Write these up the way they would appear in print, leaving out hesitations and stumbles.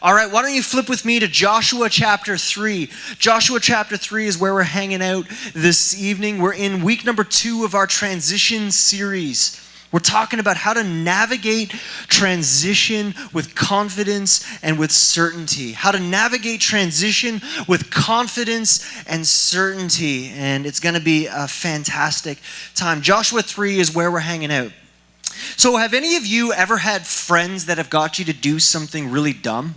All right, why don't you flip with me to Joshua chapter 3. Joshua chapter 3 is where we're hanging out this evening. We're in week number 2 of our transition series. We're talking about how to navigate transition with confidence and with certainty. How to navigate transition with confidence and certainty. And it's going to be a fantastic time. Joshua 3 is where we're hanging out. So have any of you ever had friends that have got you to do something really dumb?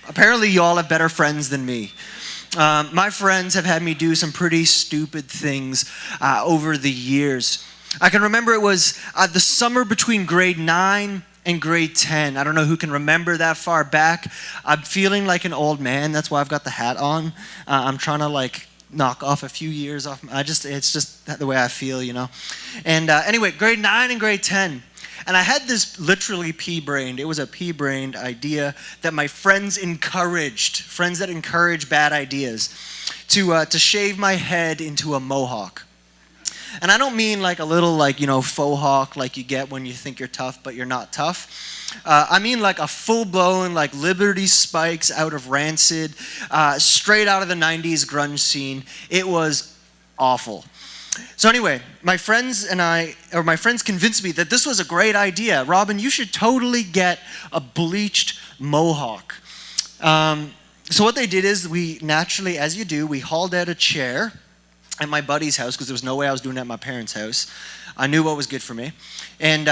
Apparently you all have better friends than me. My friends have had me do some pretty stupid things over the years. I can remember it was the summer between grade 9 and grade 10. I don't know who can remember that far back. I'm feeling like an old man. That's why I've got the hat on. I'm trying to knock off a few years off. It's just the way I feel, you know. And anyway, grade 9 and grade 10. And I had this literally pea-brained. It was a pea-brained idea that my friends that encourage bad ideas, to shave my head into a mohawk. And I don't mean like a little faux hawk like you get when you think you're tough but you're not tough. I mean like a full-blown Liberty spikes out of Rancid, straight out of the 90s grunge scene. It was awful. So anyway, my friends convinced me that this was a great idea. Robin, you should totally get a bleached mohawk. So what they did is we naturally, as you do, we hauled out a chair at my buddy's house because there was no way I was doing it at my parents' house. I knew what was good for me. And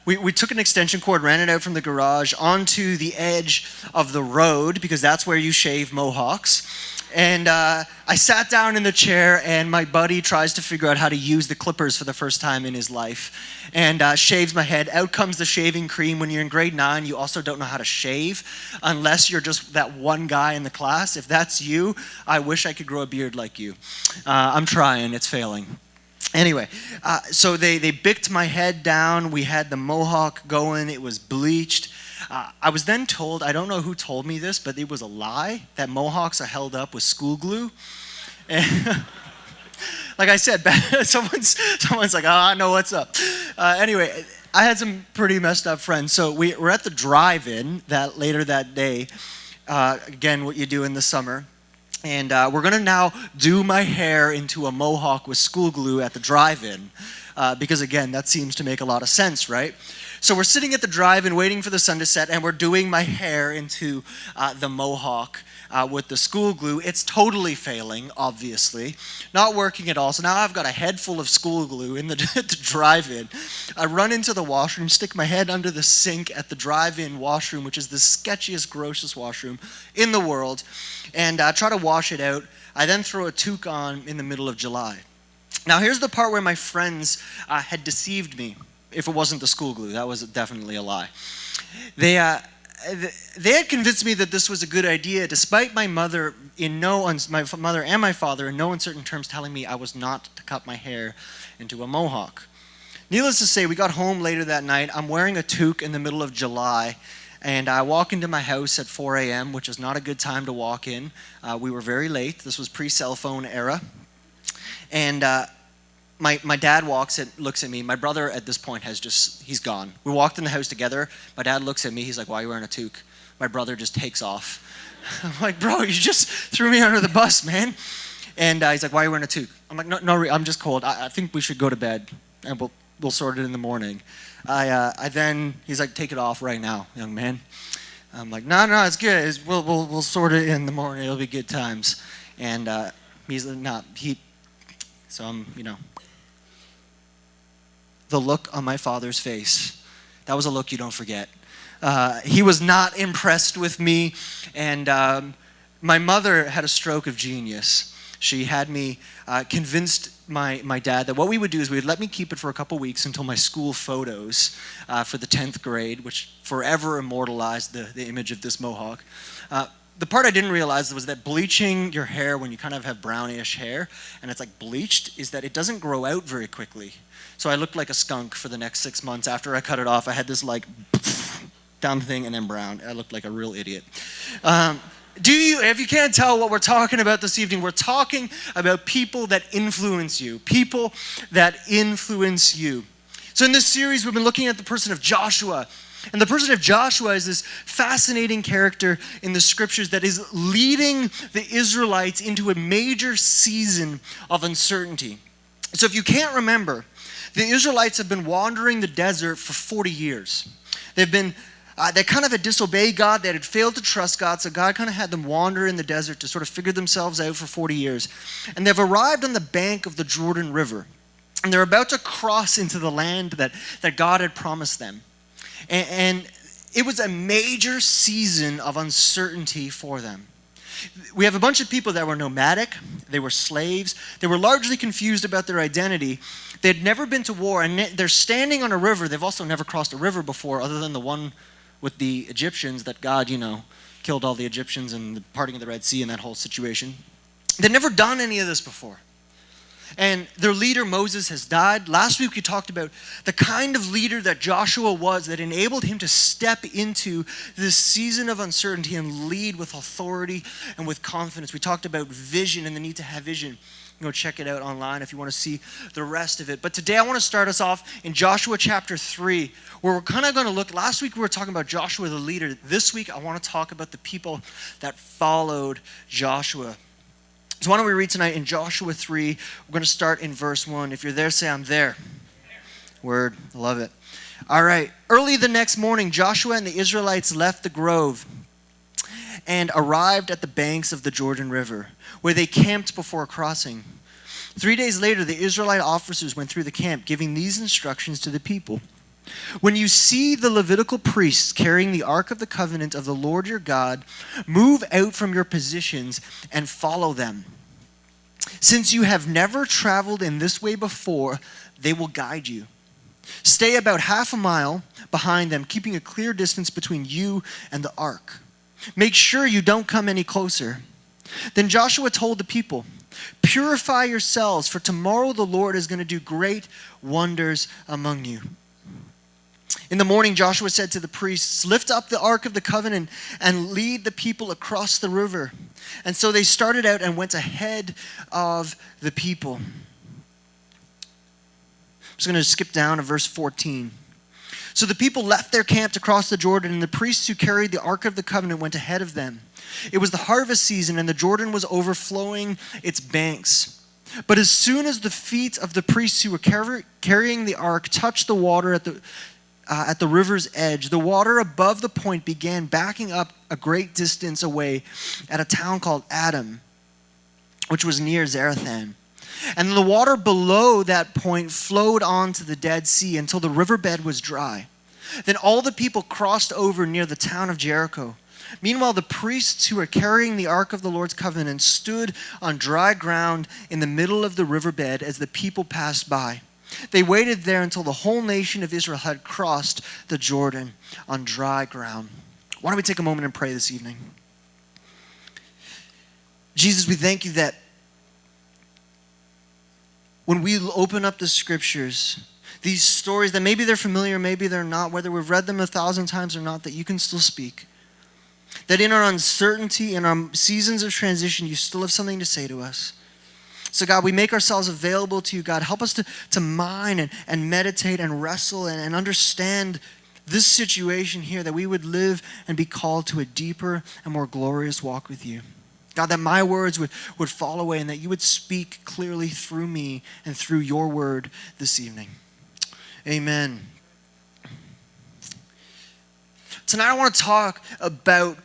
we took an extension cord, ran it out from the garage onto the edge of the road because that's where you shave mohawks. And I sat down in the chair, and my buddy tries to figure out how to use the clippers for the first time in his life and shaves my head. Out comes the shaving cream. When you're in grade 9, you also don't know how to shave unless you're just that one guy in the class. If that's you, I wish I could grow a beard like you. I'm trying. It's failing. Anyway, so they bicked my head down. We had the mohawk going. It was bleached. I was then told, I don't know who told me this, but it was a lie, that mohawks are held up with school glue. And like I said, someone's like, oh, I know what's up. Anyway, I had some pretty messed up friends. So we were at the drive-in later that day, again, what you do in the summer. And we're going to now do my hair into a mohawk with school glue at the drive-in. Because again, that seems to make a lot of sense, right? So we're sitting at the drive-in waiting for the sun to set, and we're doing my hair into the mohawk with the school glue. It's totally failing, obviously. Not working at all. So now I've got a head full of school glue in the drive-in. I run into the washroom, stick my head under the sink at the drive-in washroom, which is the sketchiest, grossest washroom in the world, and try to wash it out. I then throw a toque on in the middle of July. Now here's the part where my friends had deceived me. If it wasn't the school glue, that was definitely a lie. They had convinced me that this was a good idea, despite my mother and my father in no uncertain terms telling me I was not to cut my hair into a mohawk. Needless to say, we got home later that night. I'm wearing a toque in the middle of July, and I walk into my house at 4 a.m., which is not a good time to walk in. We were very late. This was pre-cell phone era. And my dad looks at me. My brother at this point he's gone. We walked in the house together. My dad looks at me. He's like, why are you wearing a toque? My brother just takes off. I'm like, bro, you just threw me under the bus, man. And he's like, why are you wearing a toque? I'm like, no, I'm just cold. I think we should go to bed, and we'll sort it in the morning. He's like, take it off right now, young man. I'm like, no, it's good. We'll sort it in the morning. It'll be good times. And he's like, so I'm, the look on my father's face, that was a look you don't forget. He was not impressed with me, and my mother had a stroke of genius. She had me convinced my dad that what we would do is we would let me keep it for a couple weeks until my school photos for the 10th grade, which forever immortalized the image of this mohawk. The part I didn't realize was that bleaching your hair when you kind of have brownish hair and it's bleached is that it doesn't grow out very quickly. So I looked like a skunk for the next 6 months. After I cut it off, I had this down thing and then brown. I looked like a real idiot. If you can't tell what we're talking about this evening, we're talking about people that influence you. People that influence you. So in this series, we've been looking at the person of Joshua. And the person of Joshua is this fascinating character in the scriptures that is leading the Israelites into a major season of uncertainty. So if you can't remember, the Israelites have been wandering the desert for 40 years. They kind of had disobeyed God. They had failed to trust God. So God kind of had them wander in the desert to sort of figure themselves out for 40 years. And they've arrived on the bank of the Jordan River. And they're about to cross into the land that God had promised them. And it was a major season of uncertainty for them. We have a bunch of people that were nomadic. They were slaves. They were largely confused about their identity. They had never been to war, and they're standing on a river. They've also never crossed a river before, other than the one with the Egyptians that God, killed all the Egyptians and the parting of the Red Sea and that whole situation. They'd never done any of this before. And their leader, Moses, has died. Last week we talked about the kind of leader that Joshua was that enabled him to step into this season of uncertainty and lead with authority and with confidence. We talked about vision and the need to have vision. Go check it out online if you want to see the rest of it. But today I want to start us off in Joshua chapter 3, where we're kind of going to look. Last week we were talking about Joshua the leader. This week I want to talk about the people that followed Joshua. So why don't we read tonight in Joshua 3. We're going to start in verse 1. If you're there, say, I'm there. Word. Love it. All right. Early the next morning, Joshua and the Israelites left the grove and arrived at the banks of the Jordan River, where they camped before crossing. 3 days later, the Israelite officers went through the camp, giving these instructions to the people. When you see the Levitical priests carrying the Ark of the Covenant of the Lord your God, move out from your positions and follow them. Since you have never traveled in this way before, they will guide you. Stay about half a mile behind them, keeping a clear distance between you and the ark. Make sure you don't come any closer. Then Joshua told the people, purify yourselves, for tomorrow the Lord is going to do great wonders among you. In the morning, Joshua said to the priests, lift up the Ark of the Covenant and lead the people across the river. And so they started out and went ahead of the people. I'm just going to skip down to verse 14. So the people left their camp to cross the Jordan, and the priests who carried the Ark of the Covenant went ahead of them. It was the harvest season, and the Jordan was overflowing its banks. But as soon as the feet of the priests who were carrying the ark touched the water at the river's edge, the water above the point began backing up a great distance away at a town called Adam, which was near Zarethan. And the water below that point flowed on to the Dead Sea until the riverbed was dry. Then all the people crossed over near the town of Jericho. Meanwhile, the priests who were carrying the Ark of the Lord's Covenant stood on dry ground in the middle of the riverbed as the people passed by. They waited there until the whole nation of Israel had crossed the Jordan on dry ground. Why don't we take a moment and pray this evening? Jesus, we thank you that when we open up the scriptures, these stories that maybe they're familiar, maybe they're not, whether we've read them 1,000 times or not, that you can still speak. That in our uncertainty, in our seasons of transition, you still have something to say to us. So God, we make ourselves available to you. God, help us to mine and meditate and wrestle and understand this situation here, that we would live and be called to a deeper and more glorious walk with you. God, that my words would fall away and that you would speak clearly through me and through your word this evening. Amen. Tonight I want to talk about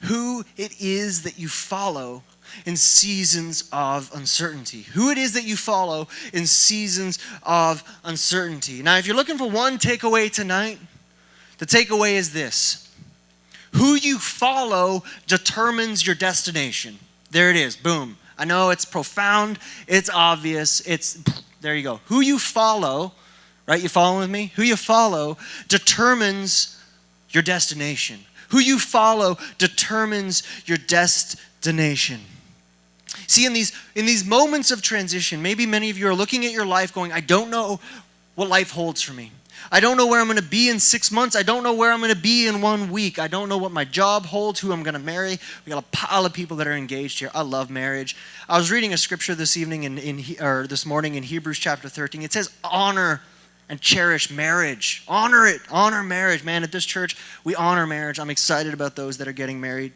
who it is that you follow in seasons of uncertainty. Who it is that you follow in seasons of uncertainty. Now, if you're looking for one takeaway tonight, the takeaway is this. Who you follow determines your destination. There it is. Boom. I know it's profound. It's obvious. There you go. Who you follow, right? You following with me? Who you follow determines your destination. Who you follow determines your destination. See, in these moments of transition, maybe many of you are looking at your life going, I don't know what life holds for me. I don't know where I'm going to be in 6 months. I don't know where I'm going to be in 1 week. I don't know what my job holds, who I'm going to marry. We got a pile of people that are engaged here. I love marriage. I was reading a scripture this morning in Hebrews chapter 13. It says, honor and cherish marriage. Honor it. Honor marriage. Man, at this church, we honor marriage. I'm excited about those that are getting married.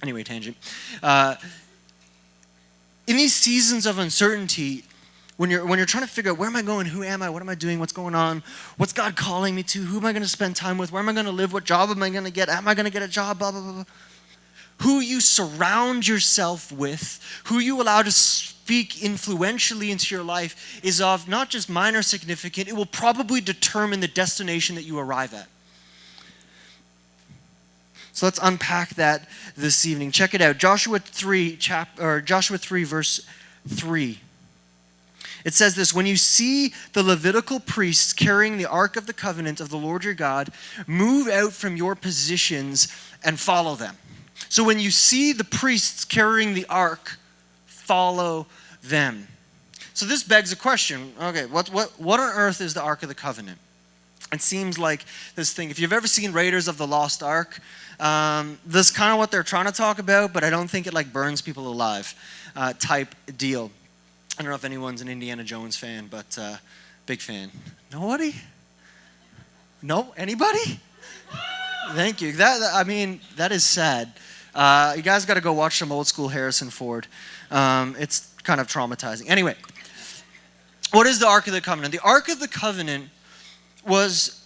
Anyway, tangent. In these seasons of uncertainty, when you're trying to figure out where am I going, who am I, what am I doing, what's going on, what's God calling me to, who am I going to spend time with, where am I going to live, what job am I going to get, am I going to get a job, blah, blah, blah, blah. Who you surround yourself with, who you allow to speak influentially into your life is of not just minor significance, it will probably determine the destination that you arrive at. So let's unpack that this evening. Check it out. Joshua 3 verse 3. It says this, when you see the Levitical priests carrying the Ark of the Covenant of the Lord your God, move out from your positions and follow them. So when you see the priests carrying the ark, follow them. So this begs a question. Okay, what on earth is the Ark of the Covenant? It seems like this thing. If you've ever seen Raiders of the Lost Ark, this is kind of what they're trying to talk about, but I don't think it like burns people alive type deal. I don't know if anyone's an Indiana Jones fan, but big fan. Nobody? No? Anybody? Thank you. That is sad. You guys got to go watch some old school Harrison Ford. It's kind of traumatizing. Anyway, what is the Ark of the Covenant? The Ark of the Covenant was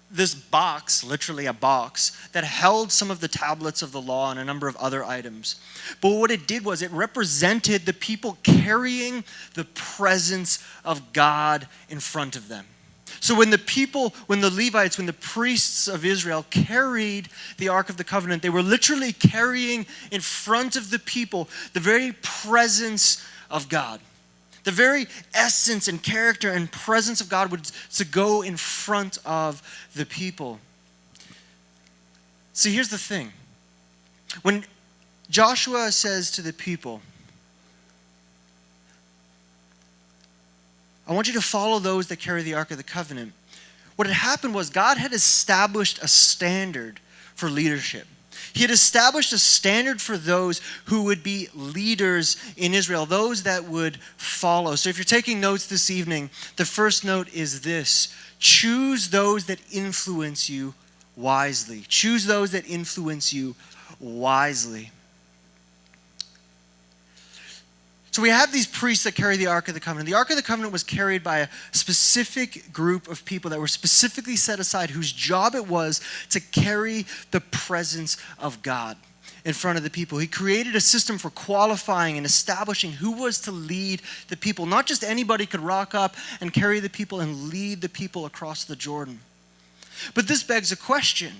this box, literally a box, that held some of the tablets of the law and a number of other items. But what it did was it represented the people carrying the presence of God in front of them. So when the Levites, when the priests of Israel carried the Ark of the Covenant, they were literally carrying in front of the people the very presence of God. The very essence and character and presence of God was to go in front of the people. See, here's the thing. When Joshua says to the people, I want you to follow those that carry the Ark of the Covenant. What had happened was God had established a standard for leadership. He had established a standard for those who would be leaders in Israel, those that would follow. So if you're taking notes this evening, the first note is this: choose those that influence you wisely. Choose those that influence you wisely. So we have these priests that carry the Ark of the Covenant. The Ark of the Covenant was carried by a specific group of people that were specifically set aside, whose job it was to carry the presence of God in front of the people. He created a system for qualifying and establishing who was to lead the people. Not just anybody could rock up and carry the people and lead the people across the Jordan. But this begs a question.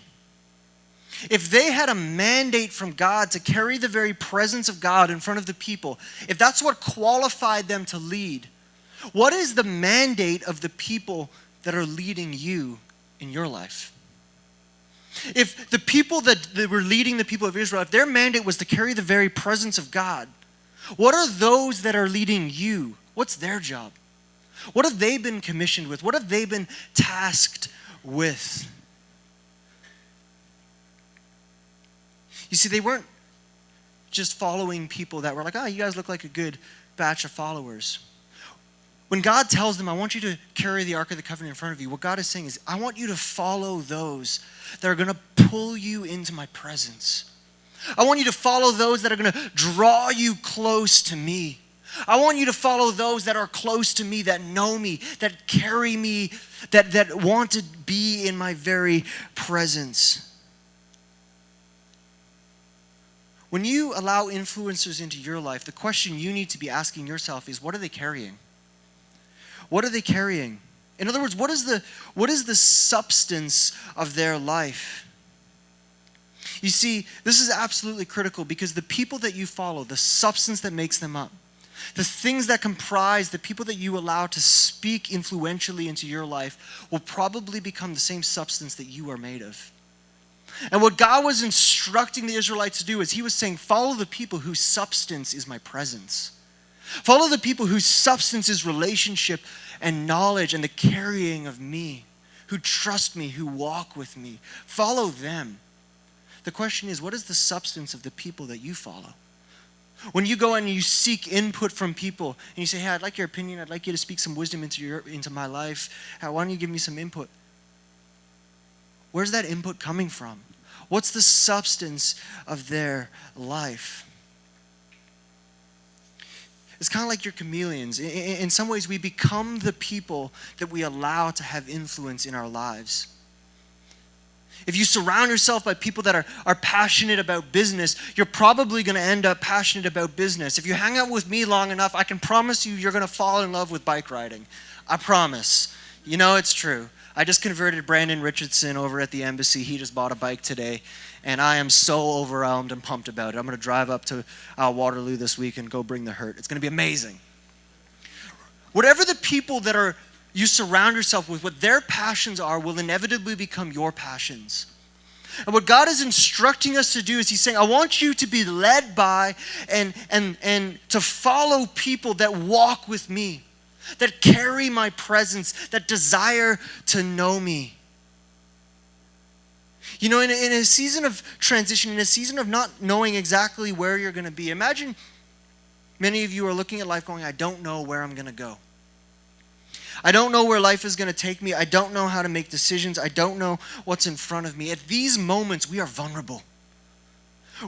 If they had a mandate from God to carry the very presence of God in front of the people, if that's what qualified them to lead, what is the mandate of the people that are leading you in your life? If the people that were leading the people of Israel, if their mandate was to carry the very presence of God, what are those that are leading you? What's their job? What have they been commissioned with? What have they been tasked with? You see, they weren't just following people that were like, oh, you guys look like a good batch of followers. When God tells them, I want you to carry the Ark of the Covenant in front of you, what God is saying is, I want you to follow those that are going to pull you into my presence. I want you to follow those that are going to draw you close to me. I want you to follow those that are close to me, that know me, that carry me, that want to be in my very presence. When you allow influencers into your life, the question you need to be asking yourself is, what are they carrying? What are they carrying? In other words, what is the substance of their life? You see, this is absolutely critical because the people that you follow, the substance that makes them up, the things that comprise the people that you allow to speak influentially into your life will probably become the same substance that you are made of. And what God was instructing the Israelites to do is he was saying, follow the people whose substance is my presence. Follow the people whose substance is relationship and knowledge and the carrying of me, who trust me, who walk with me. Follow them. The question is, what is the substance of the people that you follow? When you go and you seek input from people and you say, hey, I'd like your opinion. I'd like you to speak some wisdom into my life. Why don't you give me some input? Where's that input coming from? What's the substance of their life? It's kind of like you're chameleons. In some ways, we become the people that we allow to have influence in our lives. If you surround yourself by people that are passionate about business, you're probably going to end up passionate about business. If you hang out with me long enough, I can promise you're going to fall in love with bike riding. I promise. You know it's true. I just converted Brandon Richardson over at the embassy. He just bought a bike today, and I am so overwhelmed and pumped about it. I'm going to drive up to Waterloo this week and go bring the hurt. It's going to be amazing. Whatever the people that you surround yourself with, what their passions are, will inevitably become your passions. And what God is instructing us to do is he's saying, I want you to be led by and to follow people that walk with me, that carry my presence, that desire to know me. You know, in a season of transition, in a season of not knowing exactly where you're going to be, imagine many of you are looking at life going, I don't know where I'm going to go. I don't know where life is going to take me. I don't know how to make decisions. I don't know what's in front of me. At these moments, we are vulnerable.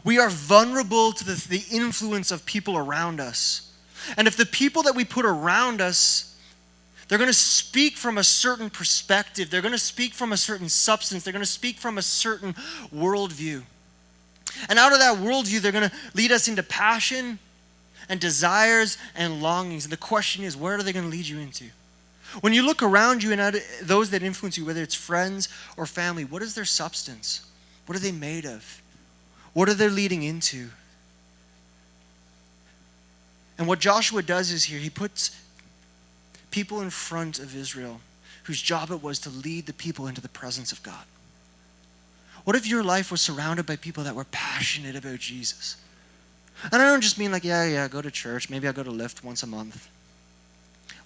We are vulnerable to the influence of people around us. And if the people that we put around us, they're going to speak from a certain perspective. They're going to speak from a certain substance. They're going to speak from a certain worldview. And out of that worldview, they're going to lead us into passion and desires and longings. And the question is, where are they going to lead you into? When you look around you and those that influence you, whether it's friends or family, what is their substance? What are they made of? What are they leading into? And what Joshua does is here, he puts people in front of Israel whose job it was to lead the people into the presence of God. What if your life was surrounded by people that were passionate about Jesus? And I don't just mean like, yeah, go to church. Maybe I'll go to Lyft once a month.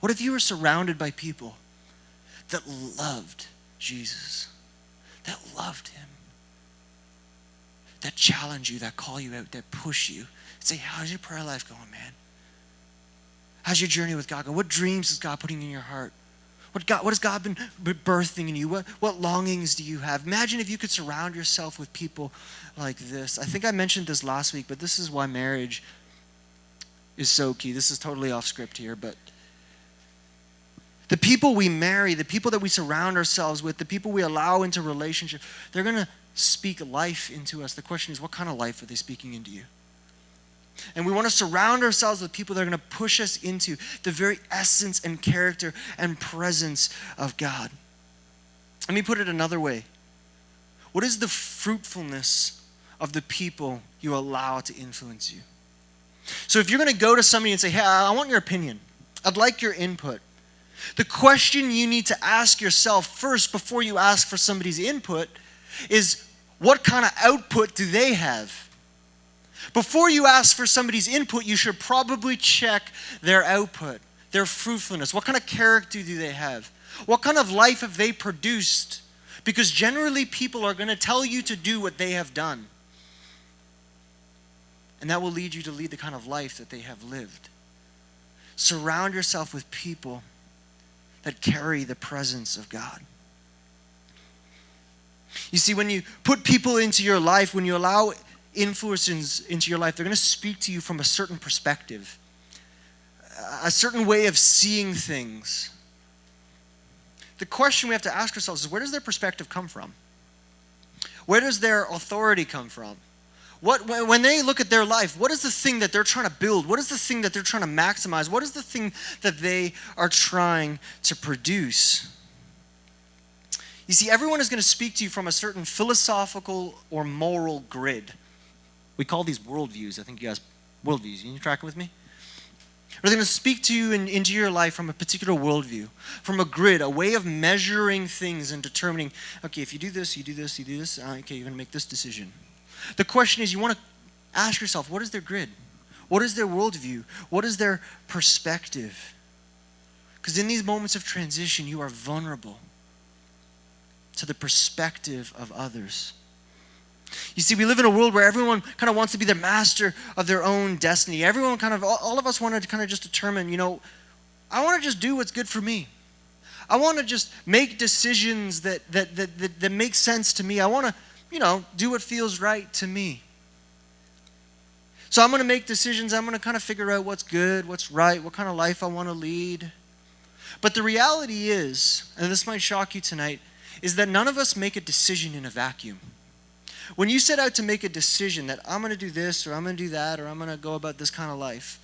What if you were surrounded by people that loved Jesus, that loved him, that challenge you, that call you out, that push you, say, how's your prayer life going, man? How's your journey with God going? What dreams is God putting in your heart? What has God been birthing in you? What longings do you have? Imagine if you could surround yourself with people like this. I think I mentioned this last week, but this is why marriage is so key. This is totally off script here, but the people we marry, the people that we surround ourselves with, the people we allow into relationship, they're going to speak life into us. The question is, what kind of life are they speaking into you? And we want to surround ourselves with people that are going to push us into the very essence and character and presence of God. Let me put it another way. What is the fruitfulness of the people you allow to influence you? So if you're going to go to somebody and say, hey, I want your opinion. I'd like your input. The question you need to ask yourself first before you ask for somebody's input is, what kind of output do they have? Before you ask for somebody's input, you should probably check their output, their fruitfulness. What kind of character do they have? What kind of life have they produced? Because generally people are going to tell you to do what they have done. And that will lead you to lead the kind of life that they have lived. Surround yourself with people that carry the presence of God. You see, when you put people into your life, when you allow influences into your life, they're going to speak to you from a certain perspective, a certain way of seeing things. The question we have to ask ourselves is, where does their perspective come from? Where does their authority come from? When they look at their life, what is the thing that they're trying to build? What is the thing that they're trying to maximize? What is the thing that they are trying to produce? You see, everyone is going to speak to you from a certain philosophical or moral grid. We call these worldviews. I think you guys, worldviews. You tracking with me? Or they're going to speak to you into your life from a particular worldview, from a grid, a way of measuring things and determining, okay, if you do this, you do this, you do this, okay, you're going to make this decision. The question is, you want to ask yourself, what is their grid? What is their worldview? What is their perspective? Because in these moments of transition, you are vulnerable to the perspective of others. You see, we live in a world where everyone kind of wants to be the master of their own destiny. Everyone kind of, all of us want to kind of just determine, I want to just do what's good for me. I want to just make decisions that make sense to me. I want to, do what feels right to me. So I'm going to make decisions. I'm going to kind of figure out what's good, what's right, what kind of life I want to lead. But the reality is, and this might shock you tonight, is that none of us make a decision in a vacuum. When you set out to make a decision that I'm going to do this or I'm going to do that or I'm going to go about this kind of life,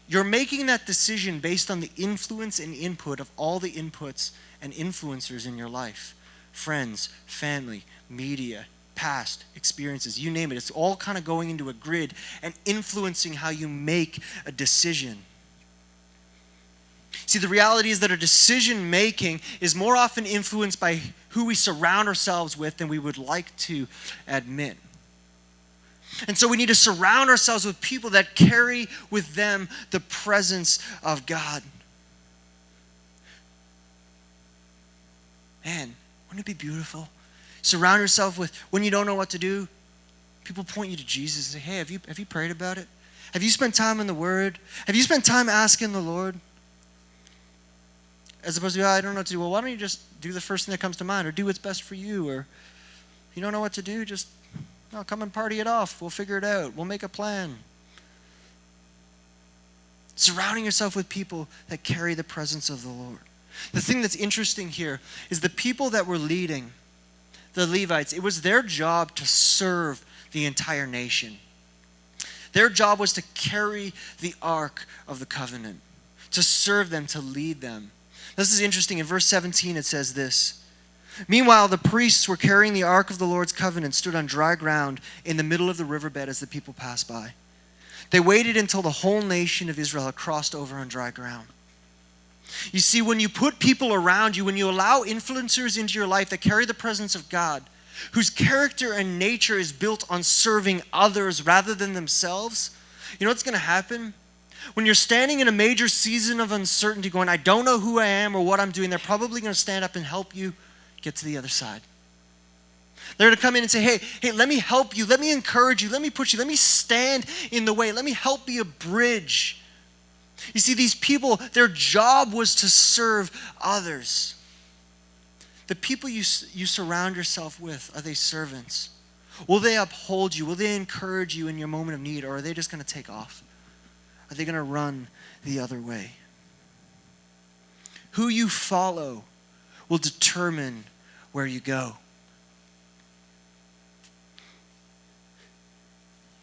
you're making that decision based on the influence and input of all the inputs and influencers in your life. Friends, family, media, past experiences, you name it. It's all kind of going into a grid and influencing how you make a decision. See, the reality is that our decision making is more often influenced by who we surround ourselves with than we would like to admit. And so we need to surround ourselves with people that carry with them the presence of God. Man, wouldn't it be beautiful? Surround yourself with, when you don't know what to do, people point you to Jesus and say, hey, have you prayed about it? Have you spent time in the Word? Have you spent time asking the Lord? As opposed to, I don't know what to do. Well, why don't you just do the first thing that comes to mind, or do what's best for you? Or if you don't know what to do, just come and party it off. We'll figure it out. We'll make a plan. Surrounding yourself with people that carry the presence of the Lord. The thing that's interesting here is the people that were leading, the Levites, it was their job to serve the entire nation. Their job was to carry the Ark of the Covenant, to serve them, to lead them. This is interesting. In verse 17 it says this. Meanwhile, the priests were carrying the Ark of the Lord's covenant, stood on dry ground in the middle of the riverbed as the people passed by. They waited until the whole nation of Israel had crossed over on dry ground. You see, when you put people around you, when you allow influencers into your life that carry the presence of God, whose character and nature is built on serving others rather than themselves, you know what's going to happen? When you're standing in a major season of uncertainty going, I don't know who I am or what I'm doing, they're probably going to stand up and help you get to the other side. They're going to come in and say, hey, let me help you. Let me encourage you. Let me push you. Let me stand in the way. Let me help be a bridge. You see, these people, their job was to serve others. The people you surround yourself with, are they servants? Will they uphold you? Will they encourage you in your moment of need? Or are they just going to take off? Are they going to run the other way? Who you follow will determine where you go.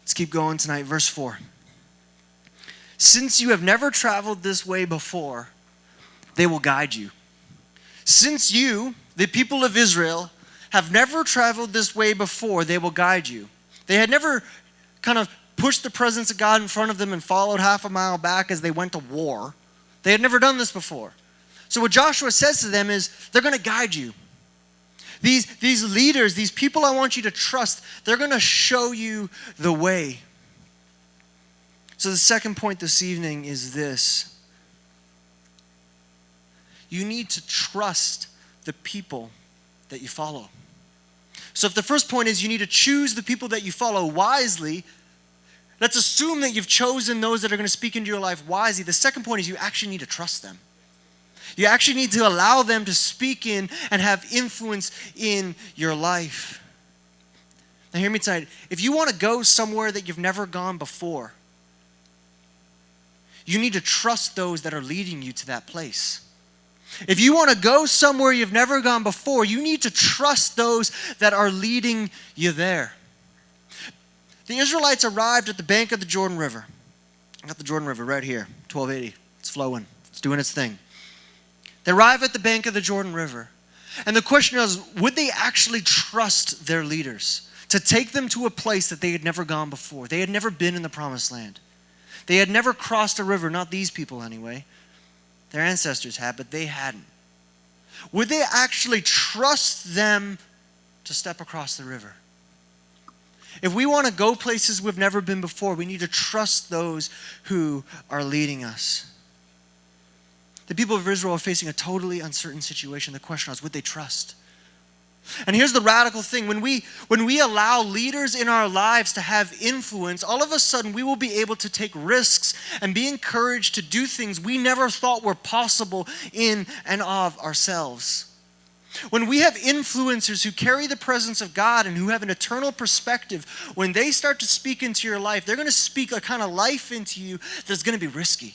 Let's keep going tonight. Verse 4. Since you have never traveled this way before, they will guide you. Since you, the people of Israel, have never traveled this way before, they will guide you. They had never kind of pushed the presence of God in front of them and followed half a mile back as they went to war. They had never done this before. So what Joshua says to them is, they're going to guide you. These leaders, these people I want you to trust, they're going to show you the way. So the second point this evening is this. You need to trust the people that you follow. So if the first point is you need to choose the people that you follow wisely, let's assume that you've chosen those that are going to speak into your life wisely. The second point is you actually need to trust them. You actually need to allow them to speak in and have influence in your life. Now hear me tonight. If you want to go somewhere that you've never gone before, you need to trust those that are leading you to that place. If you want to go somewhere you've never gone before, you need to trust those that are leading you there. The Israelites arrived at the bank of the Jordan River. I got the Jordan River right here, 1280. It's flowing. It's doing its thing. They arrive at the bank of the Jordan River. And the question is, would they actually trust their leaders to take them to a place that they had never gone before? They had never been in the promised land. They had never crossed a river, not these people anyway. Their ancestors had, but they hadn't. Would they actually trust them to step across the river? If we want to go places we've never been before, we need to trust those who are leading us. The people of Israel are facing a totally uncertain situation. The question is, would they trust? And here's the radical thing. When we allow leaders in our lives to have influence, all of a sudden we will be able to take risks and be encouraged to do things we never thought were possible in and of ourselves. When we have influencers who carry the presence of God and who have an eternal perspective, when they start to speak into your life, they're going to speak a kind of life into you that's going to be risky.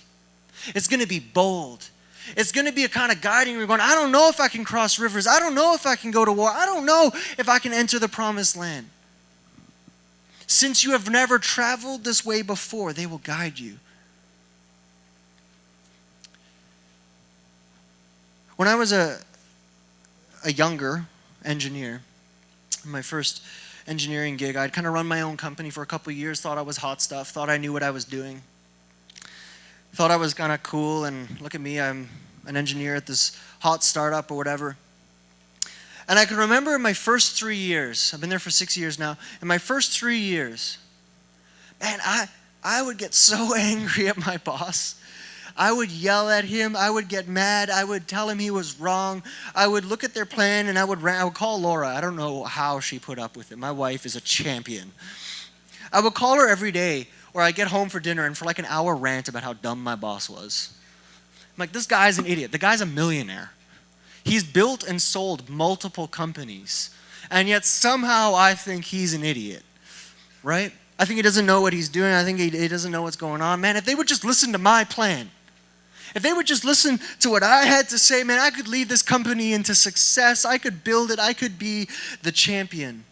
It's going to be bold. It's going to be a kind of guiding. You're going, I don't know if I can cross rivers. I don't know if I can go to war. I don't know if I can enter the promised land. Since you have never traveled this way before, they will guide you. When I was a younger engineer, my first engineering gig, I'd kind of run my own company for a couple of years, thought I was hot stuff, thought I knew what I was doing. Thought I was kind of cool, and look at me, I'm an engineer at this hot startup or whatever. And I can remember in my first 3 years, I've been there for 6 years now, in my first 3 years, man, I would get so angry at my boss. I would yell at him, I would get mad, I would tell him he was wrong. I would look at their plan and I would call Laura. I don't know how she put up with it. My wife is a champion. I would call her every day, or I'd get home for dinner and for like an hour rant about how dumb my boss was. I'm like, this guy's an idiot. The guy's a millionaire. He's built and sold multiple companies. And yet somehow I think he's an idiot, right? I think he doesn't know what he's doing. I think he doesn't know what's going on. Man, if they would just listen to my plan, if they would just listen to what I had to say, man, I could lead this company into success. I could build it. I could be the champion.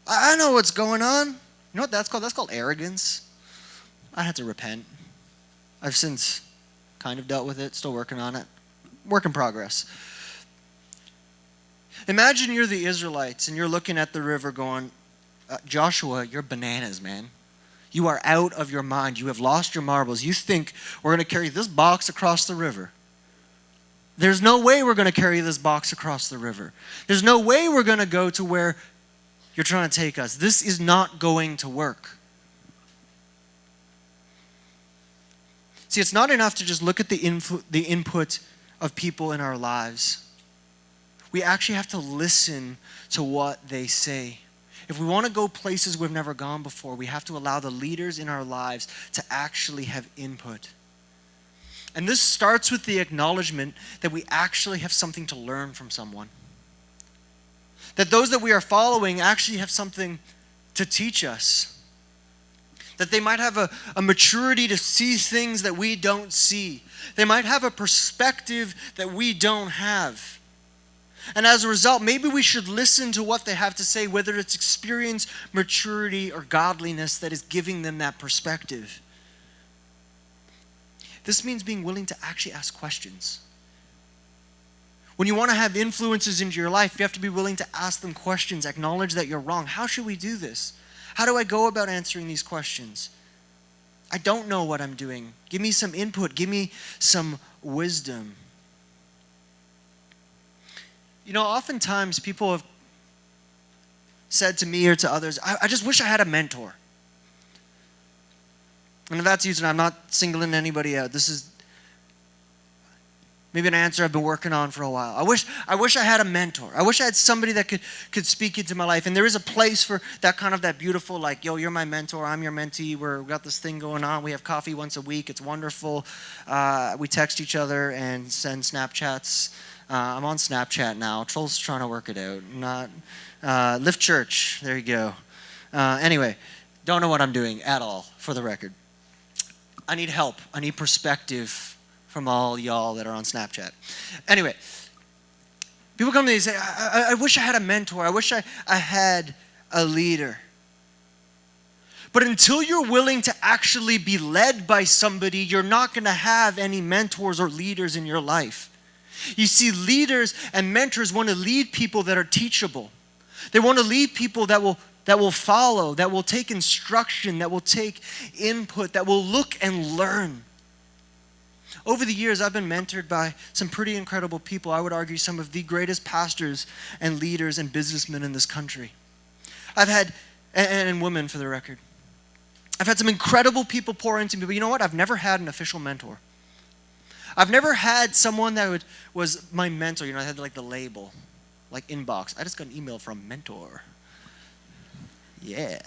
I know what's going on. You know what that's called? That's called arrogance. I had to repent. I've since kind of dealt with it, still working on it. Work in progress. Imagine you're the Israelites and you're looking at the river going, Joshua, you're bananas, man. You are out of your mind. You have lost your marbles. You think we're going to carry this box across the river. There's no way we're going to carry this box across the river. There's no way we're going to go to where you're trying to take us. This is not going to work. See, it's not enough to just look at the input of people in our lives. We actually have to listen to what they say. If we want to go places we've never gone before, we have to allow the leaders in our lives to actually have input. And this starts with the acknowledgement that we actually have something to learn from someone. That those that we are following actually have something to teach us. That they might have a maturity to see things that we don't see. They might have a perspective that we don't have. And as a result, maybe we should listen to what they have to say, whether it's experience, maturity, or godliness that is giving them that perspective. This means being willing to actually ask questions. When you want to have influences into your life, you have to be willing to ask them questions, acknowledge that you're wrong. How should we do this? How do I go about answering these questions? I don't know what I'm doing. Give me some input. Give me some wisdom. You know, oftentimes people have said to me or to others, I just wish I had a mentor. And if that's you, I'm not singling anybody out. This is maybe an answer I've been working on for a while. I wish I had a mentor. I wish I had somebody that could speak into my life. And there is a place for that beautiful, like, yo, you're my mentor, I'm your mentee. We've got this thing going on. We have coffee once a week. It's wonderful. We text each other and send Snapchats. I'm on Snapchat now. Troll's trying to work it out. Lift Church. There you go. Anyway, don't know what I'm doing at all, for the record. I need help. I need perspective from all y'all that are on Snapchat. Anyway, people come to me and say, I wish I had a mentor. I wish I had a leader. But until you're willing to actually be led by somebody, you're not going to have any mentors or leaders in your life. You see, leaders and mentors want to lead people that are teachable. They want to lead people that will follow, that will take instruction, that will take input, that will look and learn. Over the years, I've been mentored by some pretty incredible people. I would argue some of the greatest pastors and leaders and businessmen in this country. I've had, and women for the record, I've had some incredible people pour into me, but you know what? I've never had an official mentor. I've never had someone that was my mentor. I had like the label, like inbox. I just got an email from mentor. Yeah.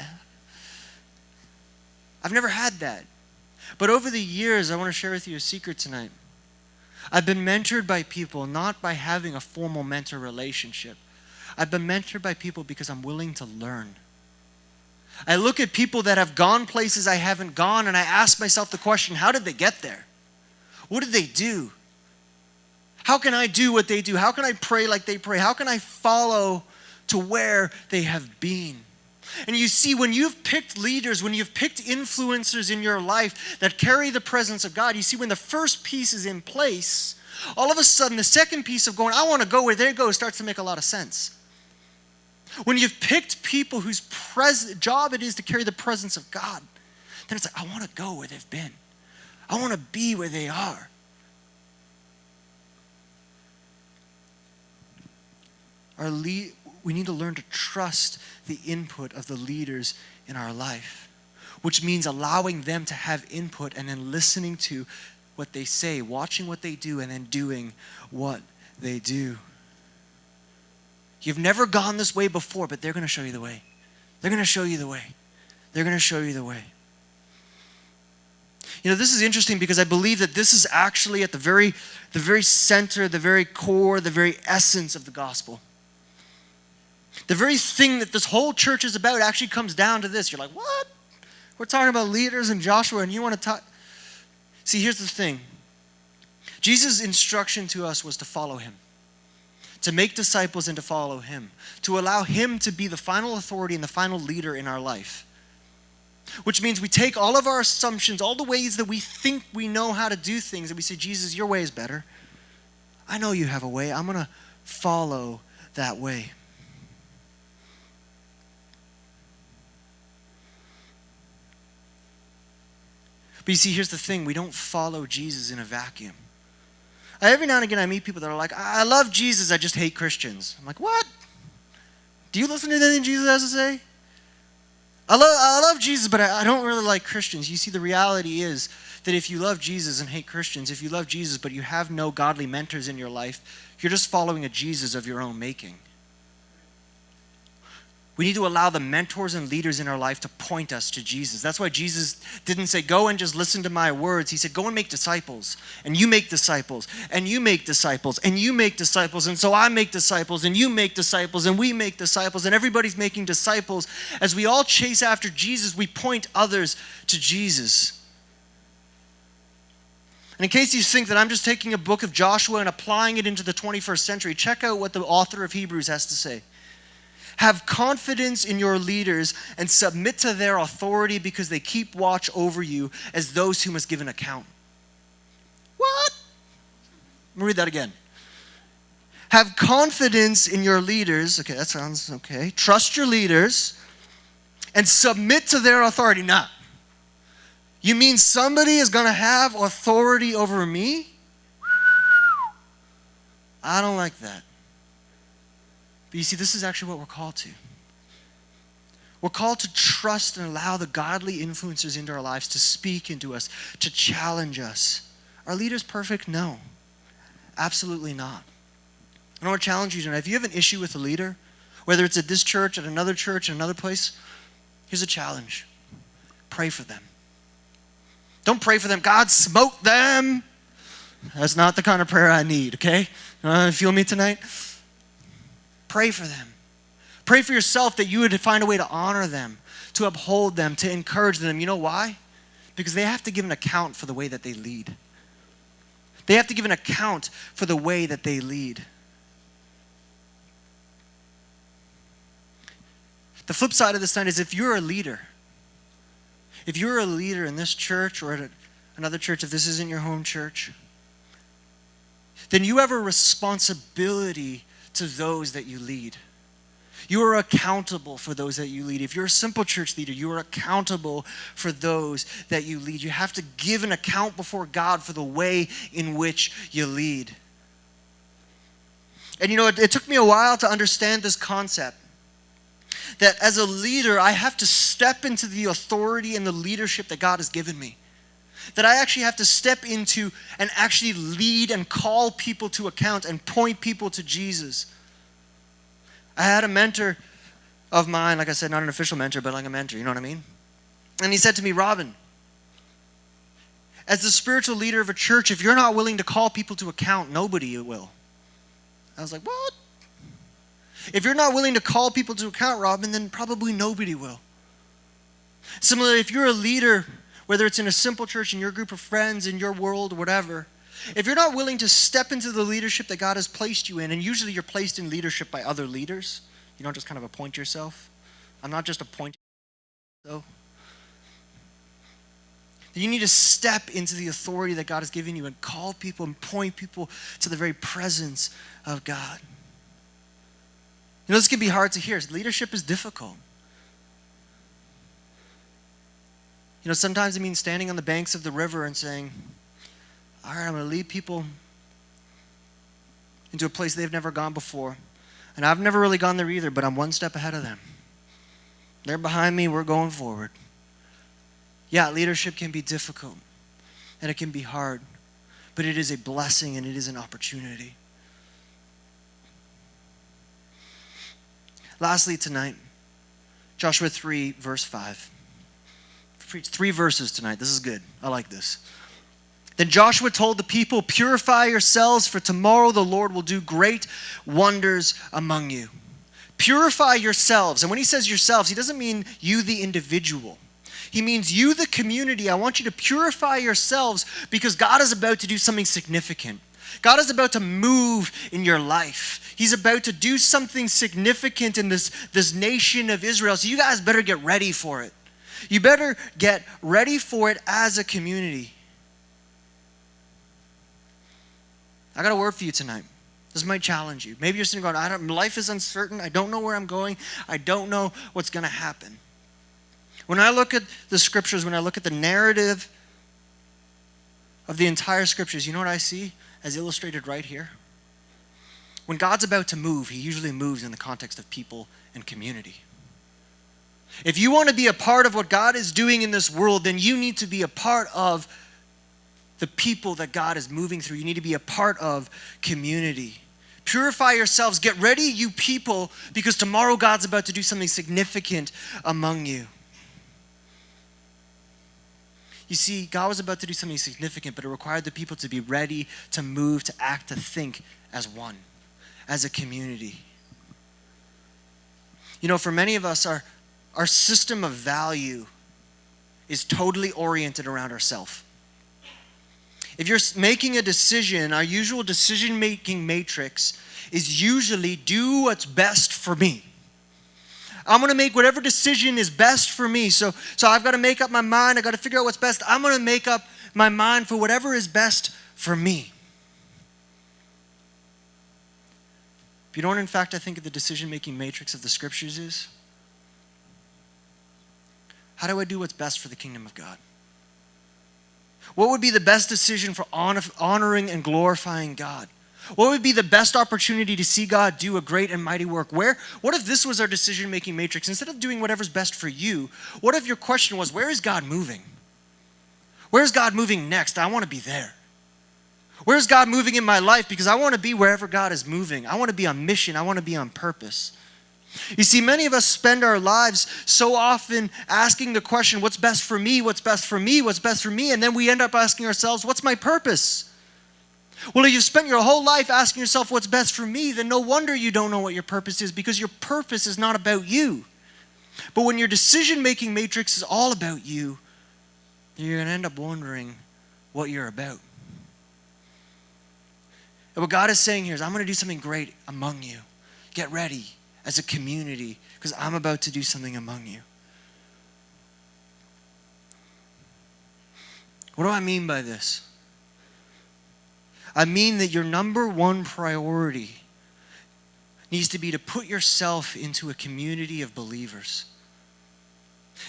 I've never had that. But over the years, I want to share with you a secret tonight. I've been mentored by people not by having a formal mentor relationship. I've been mentored by people because I'm willing to learn. I look at people that have gone places I haven't gone, and I ask myself the question, how did they get there? What did they do? How can I do what they do? How can I pray like they pray? How can I follow to where they have been? And you see, when you've picked leaders, when you've picked influencers in your life that carry the presence of God, you see when the first piece is in place, all of a sudden the second piece of going, I want to go where they go, starts to make a lot of sense. When you've picked people whose job it is to carry the presence of God, then it's like, I want to go where they've been. I want to be where they are. We need to learn to trust the input of the leaders in our life, which means allowing them to have input and then listening to what they say, watching what they do, and then doing what they do. You've never gone this way before, but they're going to show you the way. They're going to show you the way. They're going to show you the way. This is interesting because I believe that this is actually at the very center, the very core, the very essence of the gospel. The very thing that this whole church is about actually comes down to this. You're like, what? We're talking about leaders and Joshua, and you want to talk? See, here's the thing. Jesus' instruction to us was to follow him, to make disciples and to follow him, to allow him to be the final authority and the final leader in our life. Which means we take all of our assumptions, all the ways that we think we know how to do things, and we say, Jesus, your way is better. I know you have a way. I'm going to follow that way. But you see, here's the thing. We don't follow Jesus in a vacuum. Every now and again, I meet people that are like, I love Jesus, I just hate Christians. I'm like, what? Do you listen to anything Jesus has to say? I love Jesus, but I don't really like Christians. You see, the reality is that if you love Jesus and hate Christians, if you love Jesus but you have no godly mentors in your life, you're just following a Jesus of your own making. We need to allow the mentors and leaders in our life to point us to Jesus. That's why Jesus didn't say, go and just listen to my words. He said, go and make disciples. And you make disciples. And you make disciples. And you make disciples. And so I make disciples. And you make disciples. And we make disciples. And everybody's making disciples. As we all chase after Jesus, we point others to Jesus. And in case you think that I'm just taking a book of Joshua and applying it into the 21st century, check out what the author of Hebrews has to say. Have confidence in your leaders and submit to their authority because they keep watch over you as those who must give an account. What? Let me read that again. Have confidence in your leaders. Okay, that sounds okay. Trust your leaders and submit to their authority. Nah. You mean somebody is going to have authority over me? I don't like that. But you see, this is actually what we're called to. We're called to trust and allow the godly influencers into our lives to speak into us, to challenge us. Are leaders perfect? No. Absolutely not. And I want to challenge you tonight. If you have an issue with a leader, whether it's at this church, at another church, another place, here's a challenge. Pray for them. Don't pray for them. God, smote them. That's not the kind of prayer I need, okay? Feel me tonight? Pray for them. Pray for yourself that you would find a way to honor them, to uphold them, to encourage them. You know why? Because they have to give an account for the way that they lead. They have to give an account for the way that they lead. The flip side of this sign is if you're a leader in this church or at another church, if this isn't your home church, then you have a responsibility to those that you lead. You are accountable for those that you lead. If you're a simple church leader, you are accountable for those that you lead. You have to give an account before God for the way in which you lead. And it took me a while to understand this concept. That as a leader, I have to step into the authority and the leadership that God has given me. that I actually have to step into and actually lead and call people to account and point people to Jesus. I had a mentor of mine, like I said, not an official mentor, but like a mentor, you know what I mean? And he said to me, Robin, as the spiritual leader of a church, if you're not willing to call people to account, nobody will. I was like, what? If you're not willing to call people to account, Robin, then probably nobody will. Similarly, if you're a leader, whether it's in a simple church, in your group of friends, in your world, whatever, if you're not willing to step into the leadership that God has placed you in, and usually you're placed in leadership by other leaders, you don't just kind of appoint yourself. I'm not just appointing myself. You need to step into the authority that God has given you and call people and point people to the very presence of God. You know, this can be hard to hear. Leadership is difficult. You know, sometimes it means standing on the banks of the river and saying, all right, I'm going to lead people into a place they've never gone before. And I've never really gone there either, but I'm one step ahead of them. They're behind me, we're going forward. Yeah, leadership can be difficult and it can be hard, but it is a blessing and it is an opportunity. Lastly tonight, Joshua 3, verse 5. I've preached 3 verses tonight. This is good. I like this. Then Joshua told the people, purify yourselves, for tomorrow the Lord will do great wonders among you. Purify yourselves. And when he says yourselves, he doesn't mean you, the individual. He means you, the community. I want you to purify yourselves because God is about to do something significant. God is about to move in your life. He's about to do something significant in this nation of Israel. So you guys better get ready for it. You better get ready for it as a community. I got a word for you tonight. This might challenge you. Maybe you're sitting going, life is uncertain. I don't know where I'm going. I don't know what's going to happen. When I look at the scriptures, when I look at the narrative of the entire scriptures, you know what I see as illustrated right here? When God's about to move, he usually moves in the context of people and community. If you want to be a part of what God is doing in this world, then you need to be a part of the people that God is moving through. You need to be a part of community. Purify yourselves. Get ready, you people, because tomorrow God's about to do something significant among you. You see, God was about to do something significant, but it required the people to be ready, to move, to act, to think as one, as a community. You know, for many of us, our system of value is totally oriented around ourselves. If you're making a decision, our usual decision-making matrix is usually do what's best for me. I'm going to make whatever decision is best for me. So I've got to make up my mind. I've got to figure out what's best. I'm going to make up my mind for whatever is best for me. But you know what, in fact, I think the decision-making matrix of the scriptures is? How do I do what's best for the kingdom of God? What would be the best decision for honoring and glorifying God? What would be the best opportunity to see God do a great and mighty work? What if this was our decision-making matrix? Instead of doing whatever's best for you, what if your question was, where is God moving? Where is God moving next? I want to be there. Where is God moving in my life? Because I want to be wherever God is moving. I want to be on mission. I want to be on purpose. You see, many of us spend our lives so often asking the question, what's best for me? What's best for me? What's best for me? And then we end up asking ourselves, what's my purpose? Well, if you've spent your whole life asking yourself what's best for me, then no wonder you don't know what your purpose is, because your purpose is not about you. But when your decision-making matrix is all about you, then you're going to end up wondering what you're about. And what God is saying here is, I'm going to do something great among you. Get ready as a community, because I'm about to do something among you. What do I mean by this? I mean that your number one priority needs to be to put yourself into a community of believers.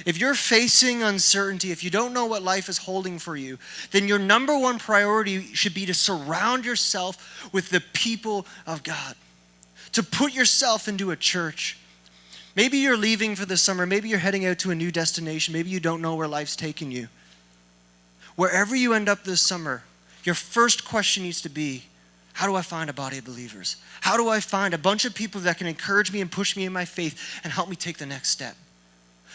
If you're facing uncertainty, if you don't know what life is holding for you, then your number one priority should be to surround yourself with the people of God. To put yourself into a church. Maybe you're leaving for the summer. Maybe you're heading out to a new destination. Maybe you don't know where life's taking you. wherever you end up this summer, your first question needs to be, how do I find a body of believers? How do I find a bunch of people that can encourage me and push me in my faith and help me take the next step?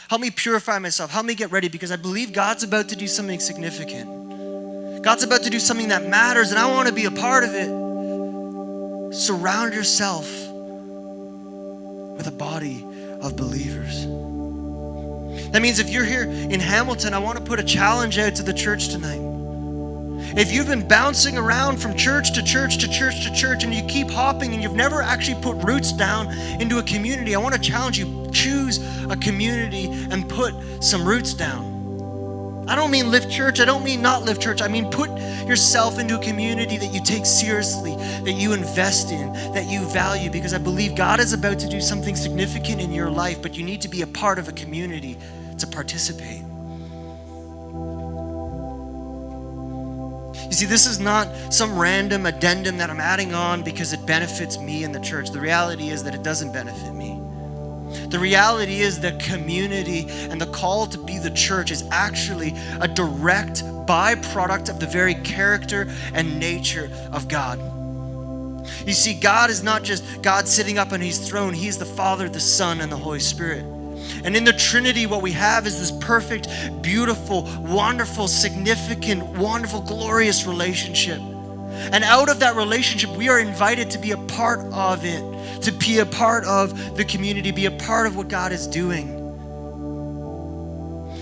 Help me purify myself. Help me get ready, because I believe God's about to do something significant. God's about to do something that matters, and I want to be a part of it. Surround yourself with a body of believers. That means if you're here in Hamilton, I want to put a challenge out to the church tonight. If you've been bouncing around from church to church to church to church, and you keep hopping and you've never actually put roots down into a community, I want to challenge you, choose a community and put some roots down. I don't mean live church, I don't mean not live church, I mean put yourself into a community that you take seriously, that you invest in, that you value, because I believe God is about to do something significant in your life, but you need to be a part of a community to participate. You see, this is not some random addendum that I'm adding on because it benefits me in the church. The reality is that it doesn't benefit me. The reality is that community and the call to be the church is actually a direct byproduct of the very character and nature of God. You see, God is not just God sitting up on his throne. He's the Father, the Son, and the Holy Spirit. And in the Trinity, what we have is this perfect, beautiful, wonderful, significant, wonderful, glorious relationship. And out of that relationship, we are invited to be a part of it, to be a part of the community, be a part of what God is doing.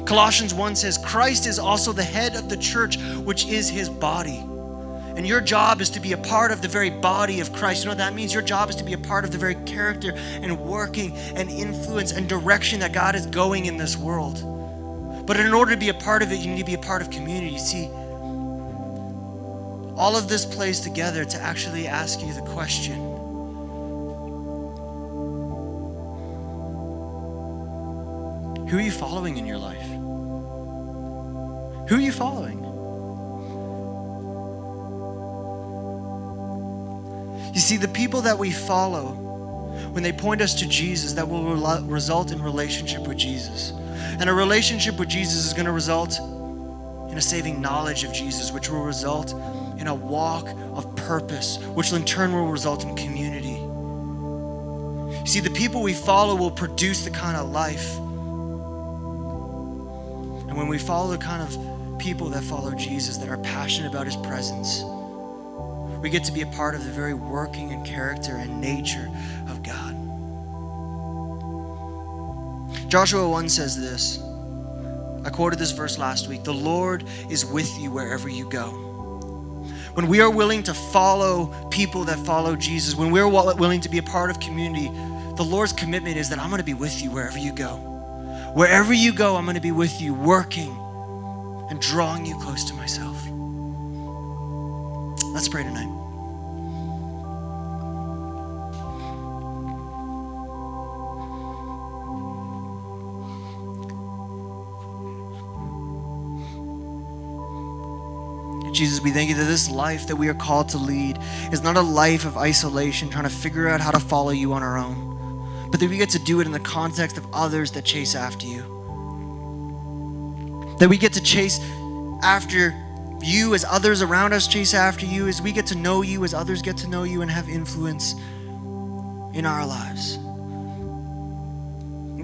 Colossians 1 says, Christ is also the head of the church, which is his body. And your job is to be a part of the very body of Christ. You know what that means? Your job is to be a part of the very character and working and influence and direction that God is going in this world. But in order to be a part of it, you need to be a part of community. You see, all of this plays together to actually ask you the question, who are you following in your life? Who are you following? You see, the people that we follow, when they point us to Jesus, that will result in relationship with Jesus. And a relationship with Jesus is going to result in a saving knowledge of Jesus, which will result in a walk of purpose, which in turn will result in community. You see, the people we follow will produce the kind of life. And when we follow the kind of people that follow Jesus, that are passionate about his presence, we get to be a part of the very working and character and nature of God. Joshua 1 says this. I quoted this verse last week. The Lord is with you wherever you go. When we are willing to follow people that follow Jesus, when we're willing to be a part of community, the Lord's commitment is that I'm going to be with you wherever you go. Wherever you go, I'm going to be with you, working and drawing you close to myself. Let's pray tonight. Jesus, we thank you that this life that we are called to lead is not a life of isolation, trying to figure out how to follow you on our own, but that we get to do it in the context of others that chase after you. That we get to chase after you as others around us chase after you, as we get to know you, as others get to know you and have influence in our lives.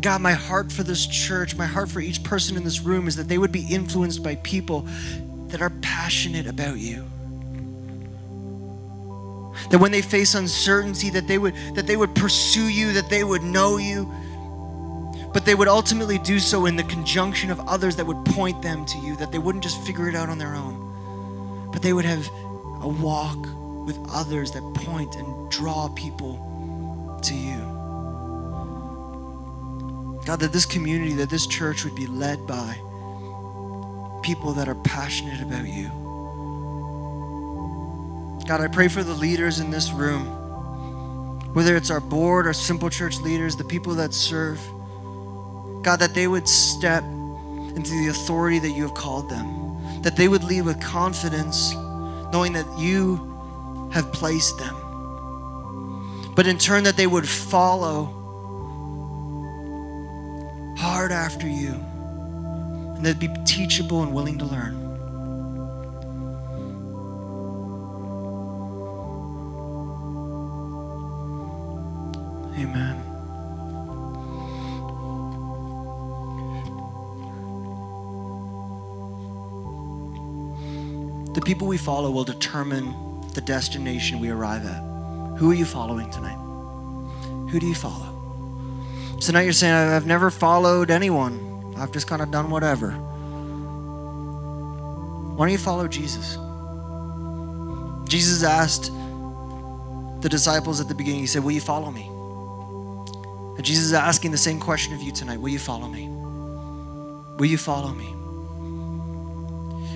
God, my heart for this church, my heart for each person in this room is that they would be influenced by people that are passionate about you. That when they face uncertainty, that they would pursue you, that they would know you, but they would ultimately do so in the conjunction of others that would point them to you, that they wouldn't just figure it out on their own, but they would have a walk with others that point and draw people to you. God, that this community, that this church would be led by people that are passionate about you. God, I pray for the leaders in this room, whether it's our board or simple church leaders, the people that serve, God, that they would step into the authority that you have called them, that they would lead with confidence, knowing that you have placed them, but in turn that they would follow hard after you, and they'd be teachable and willing to learn. Amen. The people we follow will determine the destination we arrive at. Who are you following tonight? Who do you follow? Tonight you're saying, I've never followed anyone. I've just kind of done whatever. Why don't you follow Jesus? Jesus asked the disciples at the beginning, he said, will you follow me? And Jesus is asking the same question of you tonight. Will you follow me? Will you follow me?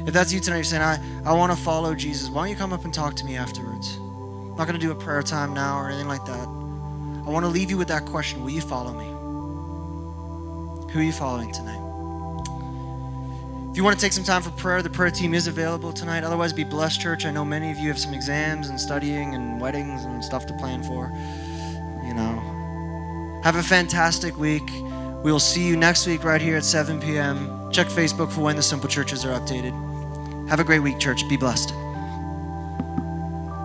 If that's you tonight, you're saying, I want to follow Jesus. Why don't you come up and talk to me afterwards? I'm not going to do a prayer time now or anything like that. I want to leave you with that question. Will you follow me? Who are you following tonight? If you want to take some time for prayer, the prayer team is available tonight. Otherwise, be blessed, church. I know many of you have some exams and studying and weddings and stuff to plan for. You know, have a fantastic week. We will see you next week right here at 7 p.m. Check Facebook for when the Simple Churches are updated. Have a great week, church. Be blessed.